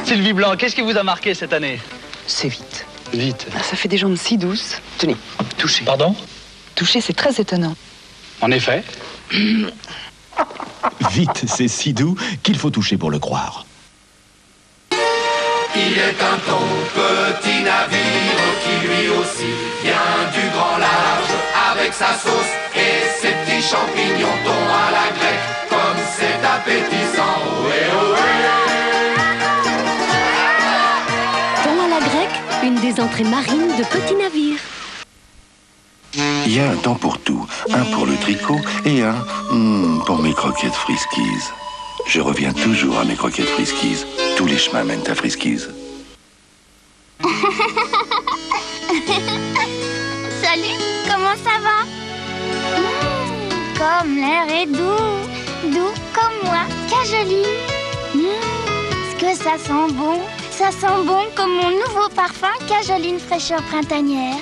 Sylvie Blanc, qu'est-ce qui vous a marqué cette année? C'est vite. Vite. Ça fait des jambes si douces. Tenez, touchez. Pardon? Toucher, c'est très étonnant. En effet. Vite, c'est si doux qu'il faut toucher pour le croire. Il est un ton petit navire qui lui aussi vient du grand large avec sa sauce et ses petits champignons thon à la grecque comme c'est appétissant. Ohé, ohé. Thon à la grecque, une des entrées marines de petits navires. Il y a un temps pour tout. Un pour le tricot et un pour mes croquettes Friskies. Je reviens toujours à mes croquettes Friskies. Tous les chemins mènent à Friskies. Salut, comment ça va? Comme l'air est doux, doux comme moi, Cajoline. Ce que ça sent bon comme mon nouveau parfum Cajoline fraîcheur printanière.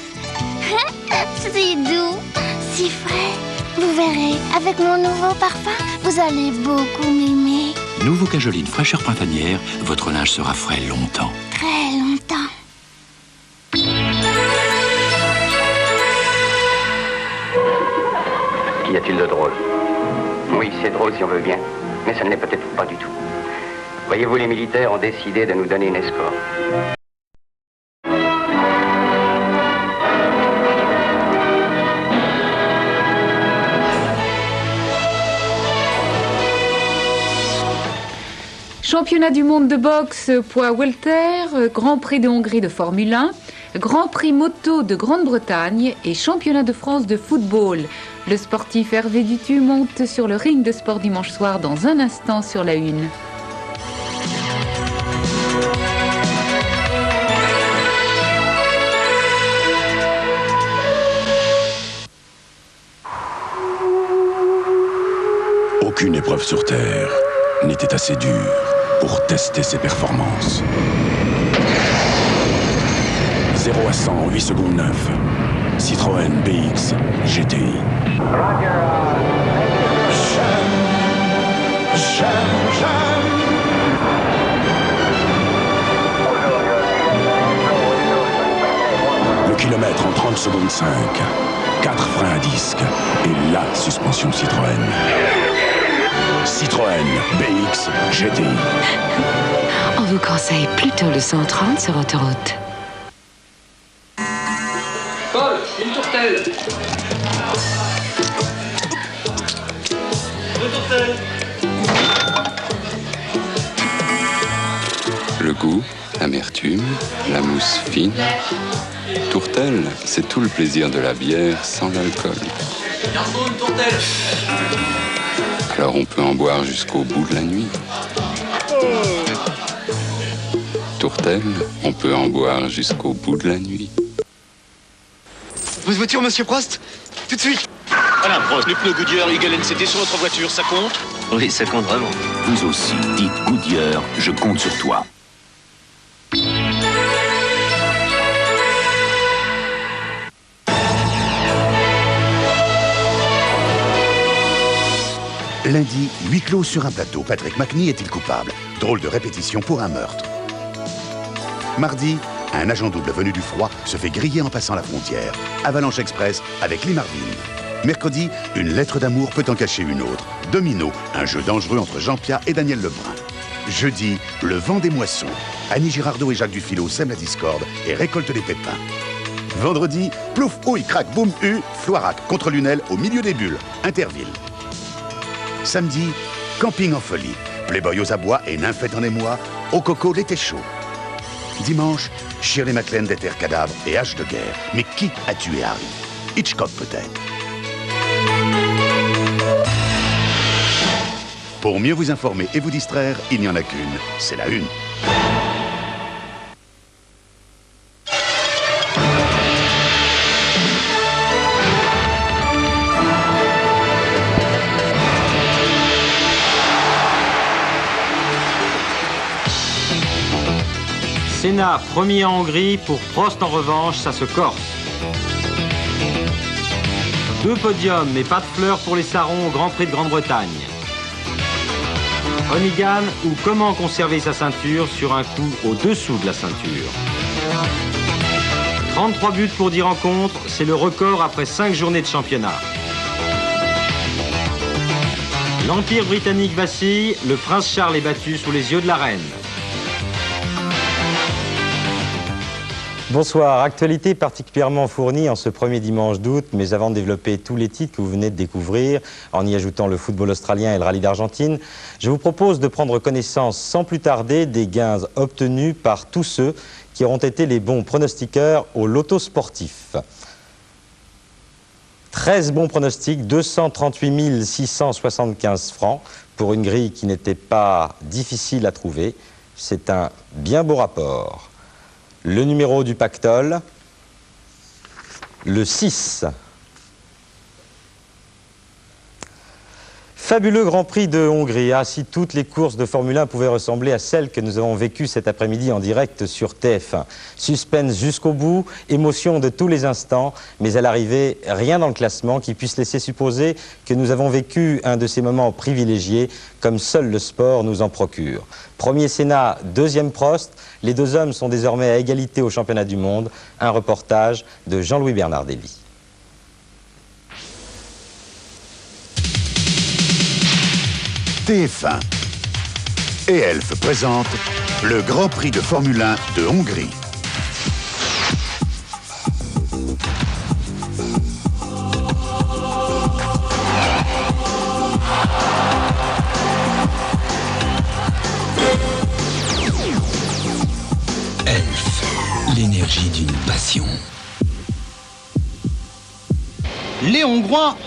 Si doux, si frais. Vous verrez, avec mon nouveau parfum, vous allez beaucoup m'aimer. Nouveau Cajoline fraîcheur printanière, votre linge sera frais longtemps. Très longtemps. Qu'y a-t-il de drôle? Oui, c'est drôle si on veut bien, mais ça ne l'est peut-être pas du tout. Voyez-vous, les militaires ont décidé de nous donner une escorte. Championnat du monde de boxe poids welter, Grand Prix de Hongrie de Formule 1, Grand Prix moto de Grande-Bretagne et Championnat de France de football. Le sportif Hervé Dutu monte sur le ring de sport dimanche soir dans un instant sur la Une. Aucune épreuve sur Terre n'était assez dure pour tester ses performances. 0 à 100 en 8 secondes 9. Citroën BX GTI. Le kilomètre en 30 secondes 5. 4 freins à disque et la suspension Citroën. Citroën BX GTI. On vous conseille plutôt le 130 sur autoroute. Paul, une tourtelle. 2 tourtelles. Le goût, l'amertume, la mousse fine. Tourtelle, c'est tout le plaisir de la bière sans l'alcool. Garçon, une tourtelle. Alors on peut en boire jusqu'au bout de la nuit. Tourtelle, on peut en boire jusqu'au bout de la nuit. Votre voiture, monsieur Prost? Tout de suite. Alain Prost, les pneus Goodyear Eagle NCT sur votre voiture, ça compte? Oui, ça compte vraiment. Vous aussi, dites Goodyear, je compte sur toi. Lundi, huis clos sur un plateau. Patrick Macnee est-il coupable? Drôle de répétition pour un meurtre. Mardi, un agent double venu du froid se fait griller en passant la frontière. Avalanche Express avec Lee Marvin. Mercredi, une lettre d'amour peut en cacher une autre. Domino, un jeu dangereux entre Jean-Pierre et Daniel Lebrun. Jeudi, le vent des moissons. Annie Girardot et Jacques Dufilot sèment la discorde et récoltent les pépins. Vendredi, plouf, ouille, crac, boum, Floirac contre Lunel au milieu des bulles. Interville. Samedi, camping en folie. Playboy aux abois et nymphette en émoi. Au coco, l'été chaud. Dimanche, Shirley MacLaine déterre cadavre et hache de guerre. Mais qui a tué Harry? Hitchcock peut-être. Pour mieux vous informer et vous distraire, il n'y en a qu'une. C'est la Une. Sénat, premier en Hongrie, pour Prost en revanche, ça se corse. 2 podiums, mais pas de fleurs pour les Sarons au Grand Prix de Grande-Bretagne. Onigan ou comment conserver sa ceinture sur un coup au-dessous de la ceinture. 33 buts pour 10 rencontres, c'est le record après 5 journées de championnat. L'Empire britannique vacille, le prince Charles est battu sous les yeux de la reine. Bonsoir, actualité particulièrement fournie en ce premier dimanche d'août, mais avant de développer tous les titres que vous venez de découvrir, en y ajoutant le football australien et le rallye d'Argentine, je vous propose de prendre connaissance sans plus tarder des gains obtenus par tous ceux qui auront été les bons pronostiqueurs au loto sportif. 13 bons pronostics, 238 675 francs pour une grille qui n'était pas difficile à trouver. C'est un bien beau rapport. Le numéro du pactole, le 6. Fabuleux Grand Prix de Hongrie. Ah, si toutes les courses de Formule 1 pouvaient ressembler à celles que nous avons vécues cet après-midi en direct sur TF1. Suspense jusqu'au bout, émotion de tous les instants, mais à l'arrivée, rien dans le classement qui puisse laisser supposer que nous avons vécu un de ces moments privilégiés, comme seul le sport nous en procure. Premier Sénat, deuxième Prost, les deux hommes sont désormais à égalité au championnat du monde. Un reportage de Jean-Louis Bernardelli. TF1 et Elf présente le Grand Prix de Formule 1 de Hongrie. Elf, l'énergie d'une passion. Les Hongrois